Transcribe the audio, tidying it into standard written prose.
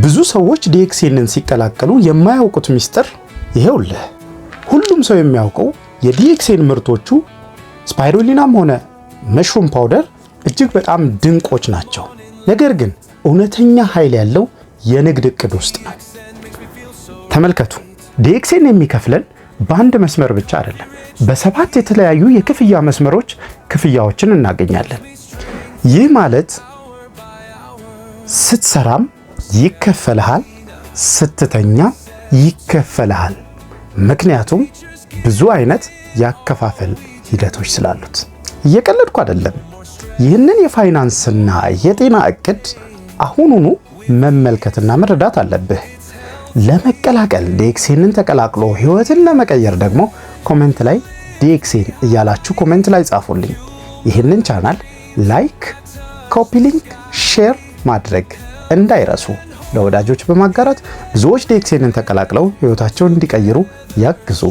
ብዙ ሰዎች ዲኤክሴንን ሲቀላቀሉ የማያውቁት ሚስጥር ይሄውልህ። ሁሉም ሰው የሚያውቀው የዲኤክሴን ምርቶቹ ስፓይሩሊናም ሆነ መሽሩም ፓውደር እጅግ በጣም ድንቆች ናቸው። ነገር ግን እውነተኛ ኃይል ያለው የንግድ እቅድ ውስጥ ነው። ተመልከቱ፣ ዲኤክሴን የሚከፍለን በአንድ መስመር ብቻ አይደለም፣ በ7 የተለያዩ የክፍያ መስመሮች ክፍያዎችን እናገኛለን። ይህ ማለት ስትሰራም ይከፈልሃል፣ ስትተኛ ይከፈልሃል። ምክንያቱም ብዙ አይነት ያከፋፈል ሂደቶች ስላሉት። እየቀለድኩ አይደለም። ይህንን የፋይናንስና የጤና እቅድ አሁኑኑ መመልከትና መረዳት አለብህ። ለመቀላቀል ዲኤክሴንን ተቀላቅሎ ህይወትን ለመቀየር ደግሞ ኮሜንት ላይ ዲኤክሴን እያላችሁ ኮሜንት ላይ ጻፉልኝ። ይህንን ቻናል ላይክ፣ ኮፒ ሊንክ፣ ሼር ማድረግ እንዳይረሱ። ለወዳጆች በማጋራት ብዙዎች ዲኤክሴንን ተቀላቅለው ህይወታቸውን እንዲቀይሩ ያግዙ።